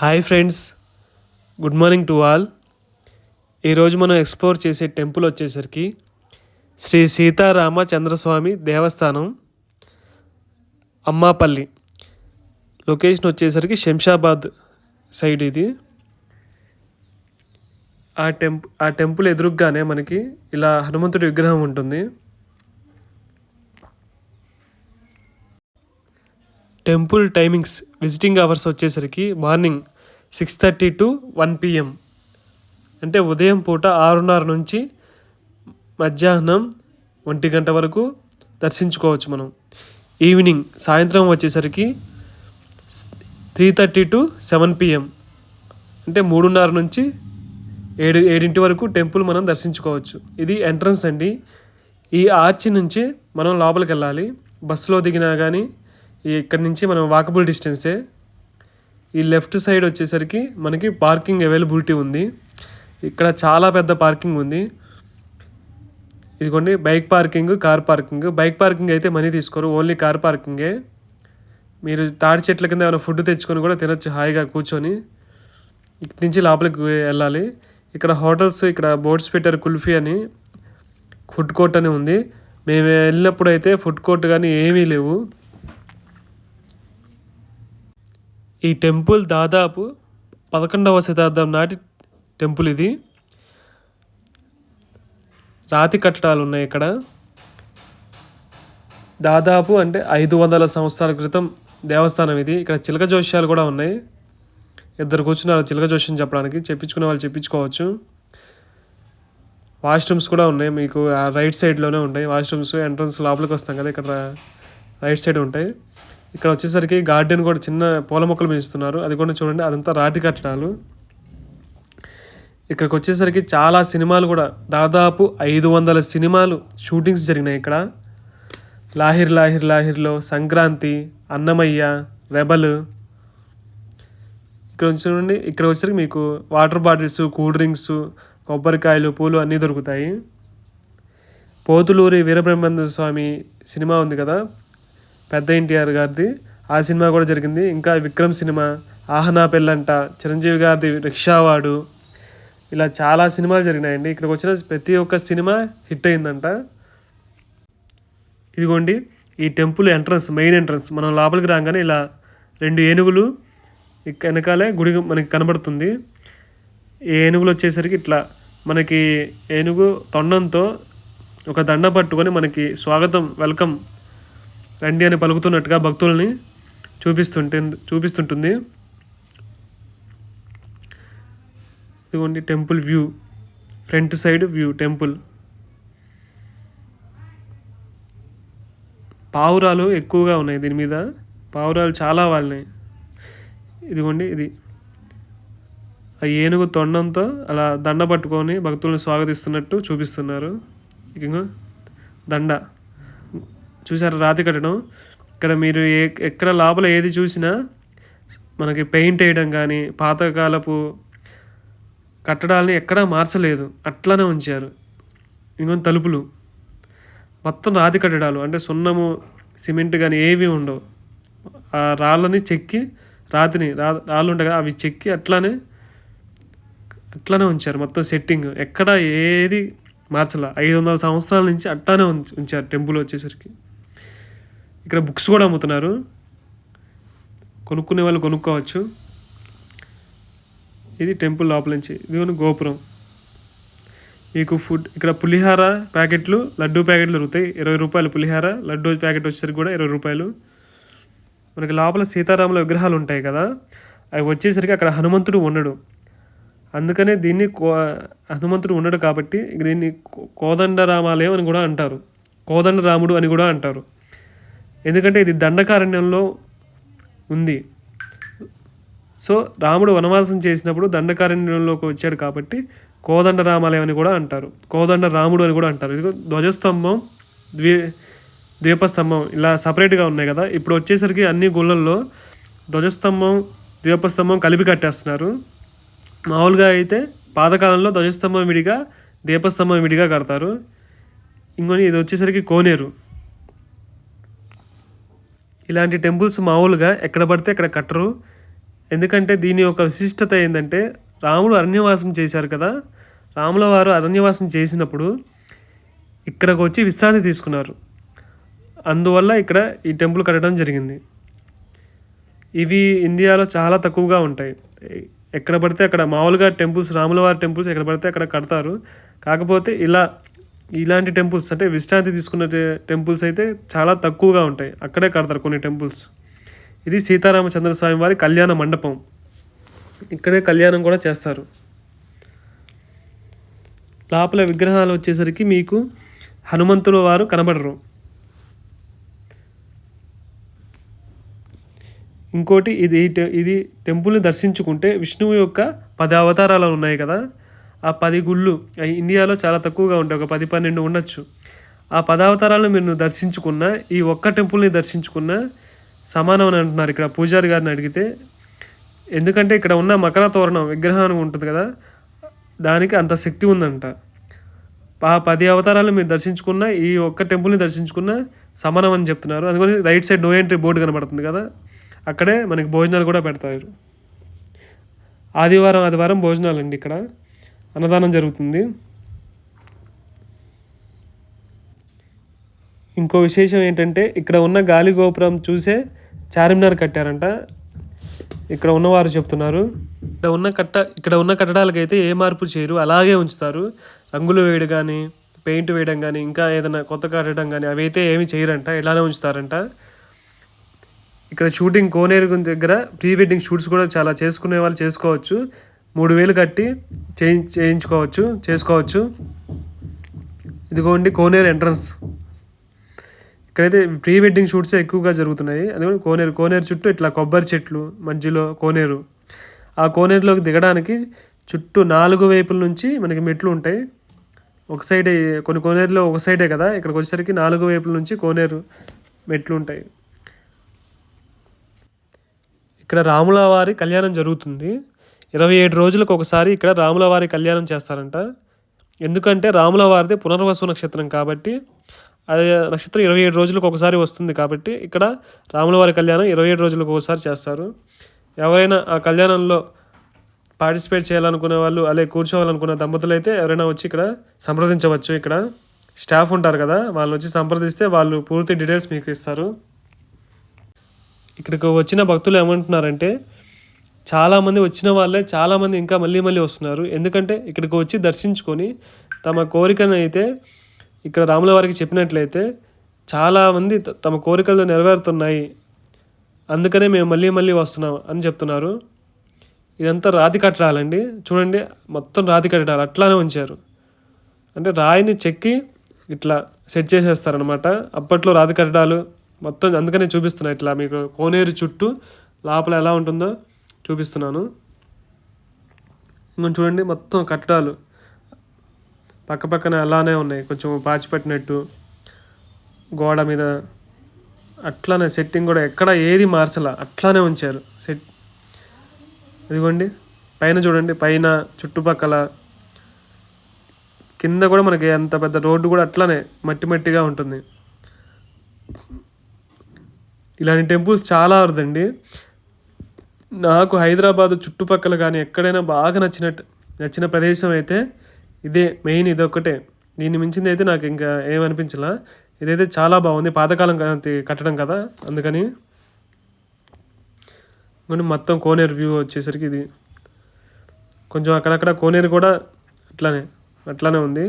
Hi friends, good morning to all. ఈరోజు మనం explore చేసే టెంపుల్ వచ్చేసరికి శ్రీ సీతారామచంద్రస్వామి దేవస్థానం, అమ్మాపల్లి. లొకేషన్ వచ్చేసరికి శంషాబాద్ సైడ్ ఇది. ఆ టెంపుల్ ఎదురుగ్గానే మనకి ఇలా హనుమంతుడి విగ్రహం ఉంటుంది. టెంపుల్ టైమింగ్స్, విజిటింగ్ అవర్స్ వచ్చేసరికి మార్నింగ్ 6:30 to 1 PM, అంటే ఉదయం పూట 6:30 నుంచి మధ్యాహ్నం 1 గంట వరకు దర్శించుకోవచ్చు మనం. ఈవినింగ్ సాయంత్రం వచ్చేసరికి 3:30 to 7 PM, అంటే 3:30 నుంచి 7 వరకు టెంపుల్ మనం దర్శించుకోవచ్చు. ఇది ఎంట్రన్స్ అండి. ఈ ఆర్చి నుంచి మనం లోపలికి వెళ్ళాలి. బస్సులో దిగినా కానీ ఇక్కడి నుంచి మనం వాకబుల్ డిస్టెన్సే. ఈ లెఫ్ట్ సైడ్ వచ్చేసరికి మనకి పార్కింగ్ అవైలబిలిటీ ఉంది. ఇక్కడ చాలా పెద్ద పార్కింగ్ ఉంది. ఇదిగోండి bike parking, car parking. Bike parking అయితే మనీ తీసుకోరు, ఓన్లీ కార్ పార్కింగే. మీరు తాడి చెట్ల కింద ఏమైనా ఫుడ్ తెచ్చుకొని కూడా తినొచ్చు హాయిగా కూర్చొని. ఇక్కడి నుంచి లోపలికి వెళ్ళాలి. ఇక్కడ హోటల్స్, ఇక్కడ బోర్డ్స్ పెట్టారు, కుల్ఫీ అని, ఫుడ్ కోర్ట్ అని ఉంది. మేము వెళ్ళినప్పుడు అయితే ఫుడ్ కోర్ట్ కానీ ఏమీ లేవు. ఈ టెంపుల్ దాదాపు 11వ శతాబ్దం నాటి టెంపుల్ ఇది. రాతి కట్టడాలు ఉన్నాయి ఇక్కడ. దాదాపు అంటే 500 సంవత్సరాల క్రితం దేవస్థానం ఇది. ఇక్కడ చిలక జోష్యాలు కూడా ఉన్నాయి. ఇద్దరు కూర్చున్నారు చిలక జోష్యం చెప్పడానికి. చెప్పించుకునే వాళ్ళు చెప్పించుకోవచ్చు. వాష్రూమ్స్ కూడా ఉన్నాయి, మీకు ఆ రైట్ సైడ్లోనే ఉంటాయి వాష్రూమ్స్. ఎంట్రన్స్ లోపలికి వస్తాం కదా, ఇక్కడ రైట్ సైడ్ ఉంటాయి. ఇక్కడ వచ్చేసరికి గార్డెన్ కూడా, చిన్న పూల మొక్కలు పెంచుతున్నారు. అది కూడా చూడండి, అదంతా రాతి కట్టడాలు. ఇక్కడికి వచ్చేసరికి చాలా సినిమాలు కూడా, దాదాపు 500 సినిమాలు షూటింగ్స్ జరిగినాయి ఇక్కడ. లాహిర్ లాహిర్ లాహిర్లో, సంక్రాంతి, అన్నమయ్య, రెబల్. ఇక్కడ చూడండి, ఇక్కడ వచ్చేసరికి మీకు వాటర్ బాటిల్స్, కూల్ డ్రింక్స్, కొబ్బరికాయలు, పూలు అన్నీ దొరుకుతాయి. పోతులూరి వీరబ్రహ్మేంద్ర స్వామి సినిమా ఉంది కదా, పెద్ద ఎన్టీఆర్ గారిది, ఆ సినిమా కూడా జరిగింది. ఇంకా విక్రమ్ సినిమా, ఆహనా పెళ్ళంట, చిరంజీవి గారిది రిక్షావాడు, ఇలా చాలా సినిమాలు జరిగినాయండి. ఇక్కడికి వచ్చిన ప్రతి ఒక్క సినిమా హిట్ అయిందంట. ఇదిగోండి ఈ టెంపుల్ ఎంట్రన్స్, మెయిన్ ఎంట్రన్స్. మనం లోపలికి రాగానే ఇలా 2 ఏనుగులు వెనకాలే గుడి మనకి కనబడుతుంది. ఈ ఏనుగులు వచ్చేసరికి ఇట్లా మనకి ఏనుగు తొండంతో ఒక దండ పట్టుకొని మనకి స్వాగతం, వెల్కమ్, రండి అని పలుకుతున్నట్టుగా భక్తుల్ని చూపిస్తుంటుంది. ఇదిగోండి temple view, front side view temple. పావురాలు ఎక్కువగా ఉన్నాయి దీని మీద, పావురాలు చాలా వాలినాయి. ఇదిగోండి ఇది ఆ ఏనుగు తొండంతో అలా దండ పట్టుకొని భక్తులను స్వాగతిస్తున్నట్టు చూపిస్తున్నారు. ఇక దండ చూసారు, రాతి కట్టడం. ఇక్కడ మీరు ఎక్కడ లోపల ఏది చూసినా మనకి పెయింట్ వేయడం కానీ, పాతకాలపు కట్టడాలని ఎక్కడా మార్చలేదు, అట్లానే ఉంచారు. ఇంకొన్ని తలుపులు మొత్తం రాతి కట్టడాలు, అంటే సున్నము, సిమెంట్ కానీ ఏవి ఉండవు. ఆ రాళ్ళని చెక్కి, రాళ్ళు ఉంటాయి కదా, అవి చెక్కి అట్లానే ఉంచారు. మొత్తం సెట్టింగ్ ఎక్కడ ఏది మార్చలే. 500 సంవత్సరాల నుంచి అట్లానే ఉంచారు టెంపుల్ వచ్చేసరికి. ఇక్కడ బుక్స్ కూడా అమ్ముతున్నారు, కొనుక్కునే వాళ్ళు కొనుక్కోవచ్చు. ఇది టెంపుల్ లోపల నుంచి. ఇది గోపురం. మీకు ఫుడ్ ఇక్కడ పులిహార ప్యాకెట్లు, లడ్డూ ప్యాకెట్లు దొరుకుతాయి. 20 రూపాయలు పులిహార, లడ్డూ ప్యాకెట్ వచ్చేసరికి కూడా 20 రూపాయలు. మనకి లోపల సీతారాముల విగ్రహాలు ఉంటాయి కదా, అవి వచ్చేసరికి అక్కడ హనుమంతుడు ఉండడు. అందుకనే దీన్ని హనుమంతుడు ఉండడు కాబట్టి దీన్ని కోదండరామాలయం అని కూడా అంటారు, కోదండరాముడు అని కూడా అంటారు. ఎందుకంటే ఇది దండకారణ్యంలో ఉంది. సో రాముడు వనవాసం చేసినప్పుడు దండకారణ్యంలోకి వచ్చాడు కాబట్టి కోదండ రామాలయం అని కూడా అంటారు, కోదండ రాముడు అని కూడా అంటారు. ఇది ధ్వజస్తంభం, ద్వీపస్తంభం ఇలా సపరేట్గా ఉన్నాయి కదా. ఇప్పుడు వచ్చేసరికి అన్ని గుళ్ళల్లో ధ్వజస్తంభం, ద్వీపస్తంభం కలిపి కట్టేస్తున్నారు. మామూలుగా అయితే పాతకాలంలో ధ్వజస్తంభం విడిగా, దీపస్తంభం విడిగా కడతారు. ఇంకొని ఇది వచ్చేసరికి కోనేరు. ఇలాంటి టెంపుల్స్ మామూలుగా ఎక్కడ పడితే అక్కడ కట్టరు. ఎందుకంటే దీని యొక్క విశిష్టత ఏంటంటే రాముడు అరణ్యవాసం చేశారు కదా, రాముల వారు అరణ్యవాసం చేసినప్పుడు ఇక్కడికి వచ్చి విశ్రాంతి తీసుకున్నారు. అందువల్ల ఇక్కడ ఈ టెంపుల్ కట్టడం జరిగింది. ఇవి ఇండియాలో చాలా తక్కువగా ఉంటాయి. ఎక్కడ పడితే అక్కడ మామూలుగా టెంపుల్స్, రాముల వారి టెంపుల్స్ ఎక్కడ పడితే అక్కడ కడతారు. కాకపోతే ఇలాంటి టెంపుల్స్ అంటే విశ్రాంతి తీసుకున్న టెంపుల్స్ అయితే చాలా తక్కువగా ఉంటాయి, అక్కడే కడతారు కొన్ని టెంపుల్స్. ఇది సీతారామచంద్ర స్వామి వారి కళ్యాణ మండపం, ఇక్కడే కళ్యాణం కూడా చేస్తారు. లోపల విగ్రహాలు వచ్చేసరికి మీకు హనుమంతుల వారు కనబడరు. ఇంకోటి ఇది టెంపుల్ని దర్శించుకుంటే విష్ణువు యొక్క 10 అవతారాలు ఉన్నాయి కదా, ఆ 10 గుళ్ళు ఇండియాలో చాలా తక్కువగా ఉంటాయి, ఒక 10-12 ఉండొచ్చు. ఆ 10 అవతారాలను మీరు దర్శించుకున్న, ఈ ఒక్క టెంపుల్ని దర్శించుకున్న సమానం అని అంటున్నారు ఇక్కడ పూజారి గారిని అడిగితే. ఎందుకంటే ఇక్కడ ఉన్న మకర తోరణం విగ్రహం ఉంటుంది కదా, దానికి అంత శక్తి ఉందంట. ఆ 10 అవతారాలు మీరు దర్శించుకున్న, ఈ ఒక్క టెంపుల్ని దర్శించుకున్న సమానం అని చెప్తున్నారు. అందుకని right side no entry board కనబడుతుంది కదా, అక్కడే మనకి భోజనాలు కూడా పెడతారు. ఆదివారం భోజనాలు అండి, ఇక్కడ అన్నదానం జరుగుతుంది. ఇంకో విశేషం ఏంటంటే ఇక్కడ ఉన్న గాలి గోపురం చూసే చార్మినార్ కట్టారంట, ఇక్కడ ఉన్నవారు చెప్తున్నారు. ఇక్కడ ఉన్న కట్టడాలకైతే ఏ మార్పు చేయరు, అలాగే ఉంచుతారు. రంగులు వేయడం కానీ, పెయింట్ వేయడం కానీ, ఇంకా ఏదైనా కొత్త కట్టడం కానీ అవి అయితే ఏమి చేయరంట, ఇలానే ఉంచుతారంట. ఇక్కడ షూటింగ్ కోనేరు దగ్గర ప్రీ వెడ్డింగ్ షూట్స్ కూడా చాలా చేసుకునే వాళ్ళు చేసుకోవచ్చు. 3,000 కట్టి చేసుకోవచ్చు. ఇదిగోండి కోనేరు ఎంట్రన్స్. ఇక్కడైతే ప్రీ వెడ్డింగ్ షూట్సే ఎక్కువగా జరుగుతున్నాయి. అది కూడా కోనేరు చుట్టూ ఇట్లా కొబ్బరి చెట్లు మధ్యలో కోనేరు. ఆ కోనేరులోకి దిగడానికి చుట్టూ 4 వైపుల నుంచి మనకి మెట్లు ఉంటాయి. ఒక సైడే, కొన్ని కోనేరులో ఒక సైడే కదా, ఇక్కడికి వచ్చేసరికి 4 వైపుల నుంచి కోనేరు మెట్లు ఉంటాయి. ఇక్కడ రాముల వారి కళ్యాణం జరుగుతుంది. 27 రోజులకు ఒకసారి ఇక్కడ రాముల వారి కళ్యాణం చేస్తారంట. ఎందుకంటే రాముల వారిది పునర్వసు నక్షత్రం కాబట్టి, అది నక్షత్రం 27 రోజులకు ఒకసారి వస్తుంది కాబట్టి ఇక్కడ రాముల వారి కళ్యాణం 27 రోజులకు ఒకసారి చేస్తారు. ఎవరైనా ఆ కళ్యాణంలో పార్టిసిపేట్ చేయాలనుకునే వాళ్ళు, అలాగే కూర్చోవాలనుకున్న దంపతులు అయితే ఎవరైనా వచ్చి ఇక్కడ సంప్రదించవచ్చు. ఇక్కడ స్టాఫ్ ఉంటారు కదా, వాళ్ళని వచ్చి సంప్రదిస్తే వాళ్ళు పూర్తి డీటెయిల్స్ మీకు ఇస్తారు. ఇక్కడికి వచ్చిన భక్తులు ఏమంటున్నారంటే, చాలామంది వచ్చిన వాళ్ళే చాలామంది ఇంకా మళ్ళీ వస్తున్నారు. ఎందుకంటే ఇక్కడికి వచ్చి దర్శించుకొని తమ కోరికను అయితే ఇక్కడ రాముల వారికి చెప్పినట్లయితే చాలామంది తమ కోరికలు నెరవేరుతున్నాయి, అందుకనే మేము మళ్ళీ వస్తున్నాం అని చెప్తున్నారు. ఇదంతా రాతి కట్టడాలండి, చూడండి మొత్తం రాతి కట్టడాలు అట్లానే ఉంచారు. అంటే రాయిని చెక్కి ఇట్లా సెట్ చేసేస్తారనమాట. అప్పట్లో రాతి కట్టడాలు మొత్తం, అందుకనే చూపిస్తున్నాను ఇట్లా మీకు కోనేరు చుట్టూ లోపల ఎలా ఉంటుందో చూపిస్తున్నాను. ఇంకొంచెం చూడండి మొత్తం కట్టడాలు పక్కన అలానే ఉన్నాయి, కొంచెం పాచిపట్టినట్టు గోడ మీద. అట్లానే సెట్టింగ్ కూడా ఎక్కడ ఏది మార్చలా, అట్లానే ఉంచారు సెట్. ఇదిగోండి పైన చూడండి, పైన చుట్టుపక్కల కింద కూడా మనకి అంత పెద్ద రోడ్డు కూడా అట్లానే మట్టిగా ఉంటుంది. ఇలాంటి టెంపుల్స్ చాలా అరుదండి. నాకు హైదరాబాద్ చుట్టుపక్కల కానీ ఎక్కడైనా బాగా నచ్చిన ప్రదేశం అయితే ఇదే మెయిన్, ఇదొక్కటే. దీన్ని మించింది అయితే నాకు ఇంకా ఏమనిపించలా. ఇదైతే చాలా బాగుంది, పాతకాలం కట్టడం కదా, అందుకని. మొత్తం కోనేరు వ్యూ వచ్చేసరికి ఇది కొంచెం అక్కడక్కడ కోనేరు కూడా అట్లానే ఉంది.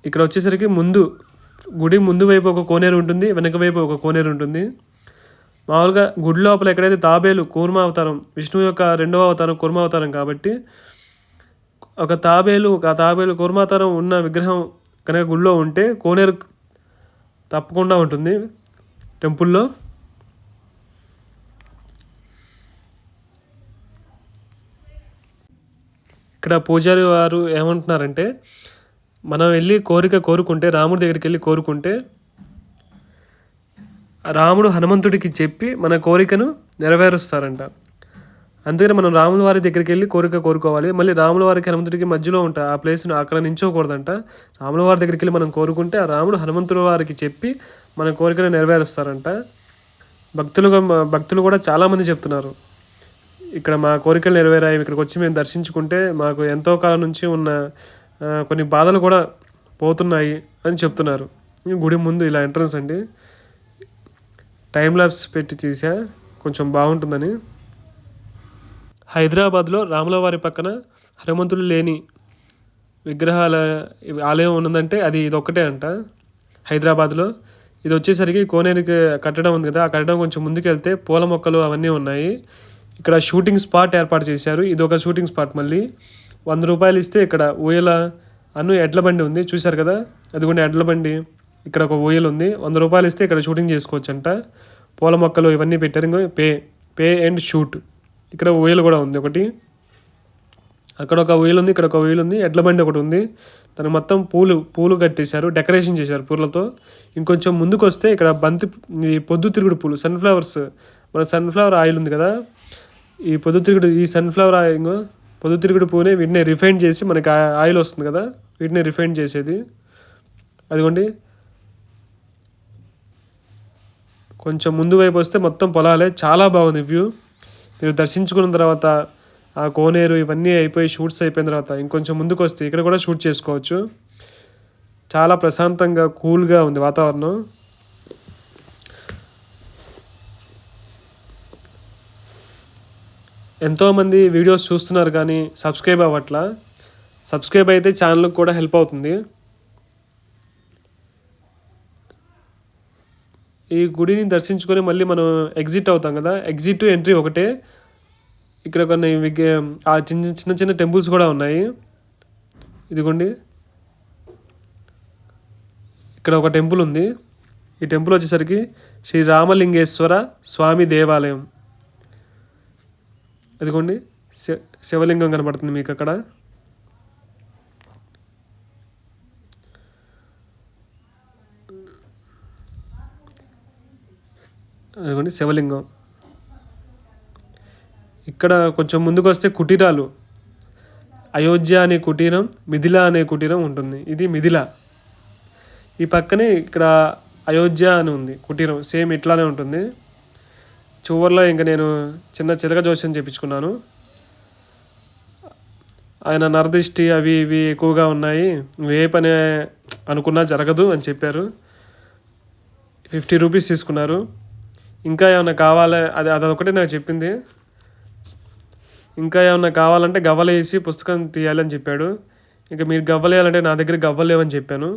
ఇక్కడ వచ్చేసరికి గుడి ముందు వైపు ఒక కోనేరు ఉంటుంది, వెనక వైపు ఒక కోనేరు ఉంటుంది. మామూలుగా గుడి లోపల ఎక్కడైతే తాబేలు కూర్మ అవతారం, విష్ణువు యొక్క 2వ అవతారం కూర్మ అవతారం కాబట్టి, ఒక తాబేలు కూర్మ అవతారం ఉన్న విగ్రహం కనుక గుడిలో ఉంటే కోనేరు తప్పకుండా ఉంటుంది టెంపుల్లో. ఇక్కడ పూజారి వారు ఏమంటున్నారంటే, మనం వెళ్ళి కోరుకుంటే, రాముడి దగ్గరికి వెళ్ళి కోరుకుంటే రాముడు హనుమంతుడికి చెప్పి మన కోరికను నెరవేరుస్తారంట. అందుకని మనం రాముల వారి దగ్గరికి వెళ్ళి కోరుకోవాలి. మళ్ళీ రాముల వారికి హనుమంతుడికి మధ్యలో ఉంటాయి ఆ ప్లేస్ను, అక్కడ నించోకూడదంట. రాముల వారి దగ్గరికి వెళ్ళి మనం కోరుకుంటే ఆ రాముడు హనుమంతుడి వారికి చెప్పి మన కోరికను నెరవేరుస్తారంట. భక్తులు కూడా చాలామంది చెప్తున్నారు, ఇక్కడ మా కోరికలు నెరవేరాయి, ఇక్కడికి వచ్చి మేము దర్శించుకుంటే మాకు ఎంతో కాలం నుంచి ఉన్న కొన్ని బాధలు కూడా పోతున్నాయి అని చెప్తున్నారు. ఈ గుడి ముందు ఇలా ఎంట్రన్స్ అండి, టైం ల్యాబ్స్ పెట్టి తీసా, కొంచెం బాగుంటుందని. హైదరాబాద్లో రాముల వారి పక్కన హనుమంతులు లేని విగ్రహాల ఆలయం ఉన్నదంటే అది ఇది ఒక్కటే అంట హైదరాబాద్లో. ఇది వచ్చేసరికి కోనేరుకి కట్టడం ఉంది కదా, ఆ కట్టడం కొంచెం ముందుకు వెళ్తే పూల మొక్కలు అవన్నీ ఉన్నాయి. ఇక్కడ షూటింగ్ స్పాట్ ఏర్పాటు చేశారు, ఇది ఒక షూటింగ్ స్పాట్. మళ్ళీ 100 రూపాయలు ఇస్తే ఇక్కడ ఊయల ఎడ్ల బండి ఉంది, చూశారు కదా, అదిగోండి ఎడ్ల బండి. ఇక్కడ ఒక ఊయల ఉంది, 100 రూపాయలు ఇస్తే ఇక్కడ షూటింగ్ చేసుకోవచ్చు అంట. పూల మొక్కలు ఇవన్నీ పెట్టారు. ఇంకో పే అండ్ షూట్. ఇక్కడ ఊయల కూడా ఉంది ఒకటి, అక్కడ ఒక ఊయలు ఉంది, ఇక్కడ ఒక ఊయలు ఉంది, ఎడ్ల బండి ఒకటి ఉంది. దానికి మొత్తం పూలు కట్టేశారు, డెకరేషన్ చేశారు పూలతో. ఇంకొంచెం ముందుకు వస్తే ఇక్కడ పొద్దుతిరుగుడు పూలు, సన్ఫ్లవర్స్, మన సన్ఫ్లవర్ ఆయిల్ ఉంది కదా, ఈ సన్ఫ్లవర్ ఆయిల్, పొద్దుతిరుగుడు పూనే వీటిని రిఫైండ్ చేసి మనకి ఆయిల్ వస్తుంది కదా, వీటిని రిఫైండ్ చేసేది. అదిగోండి, కొంచెం ముందు వైపు వస్తే మొత్తం పొలాలే, చాలా బాగుంది వ్యూ. మీరు దర్శించుకున్న తర్వాత ఆ కోనేరు ఇవన్నీ అయిపోయి షూట్స్ అయిపోయిన తర్వాత ఇంకొంచెం ముందుకు వస్తే ఇక్కడ కూడా షూట్ చేసుకోవచ్చు. చాలా ప్రశాంతంగా కూల్గా ఉంది వాతావరణం. ఎంతోమంది వీడియోస్ చూస్తున్నారు కానీ సబ్స్క్రైబ్ అవ్వట్లా. సబ్స్క్రైబ్ అయితే ఛానల్కి కూడా హెల్ప్ అవుతుంది. ఈ గుడిని దర్శించుకొని మళ్ళీ మనం ఎగ్జిట్ అవుతాం కదా, ఎగ్జిట్ ఎంట్రీ ఒకటే. ఇక్కడ కొన్ని చిన్న చిన్న టెంపుల్స్ కూడా ఉన్నాయి. ఇదిగోండి, ఇక్కడ ఒక టెంపుల్ ఉంది. ఈ టెంపుల్ వచ్చేసరికి శ్రీ రామలింగేశ్వర స్వామి దేవాలయం. అదిగోండి, శివలింగం కనబడుతుంది మీకు అక్కడ. అదిగోండి శివలింగం. ఇక్కడ కొంచెం ముందుకు వస్తే కుటీరాలు, అయోధ్య అనే కుటీరం, మిథిల అనే కుటీరం ఉంటుంది. ఇది మిథిల. ఈ పక్కనే ఇక్కడ అయోధ్య అని ఉంది కుటీరం, సేమ్ ఇట్లానే ఉంటుంది. చివర్లో ఇంకా నేను చిన్న చిలక జోస్యం చేయించుకున్నాను. ఆయన నరదృష్టి అవి ఇవి ఎక్కువగా ఉన్నాయి, ఏ పని అనుకున్నా జరగదు అని చెప్పారు. 50 రూపీస్ తీసుకున్నారు. ఇంకా ఏమైనా కావాలి, అదొకటే నాకు చెప్పింది. ఇంకా ఏమన్నా కావాలంటే గవ్వలేసి పుస్తకం తీయాలని చెప్పాడు. ఇంకా మీరు గవ్వలేయాలంటే నా దగ్గర గవ్వలేవని చెప్పాను.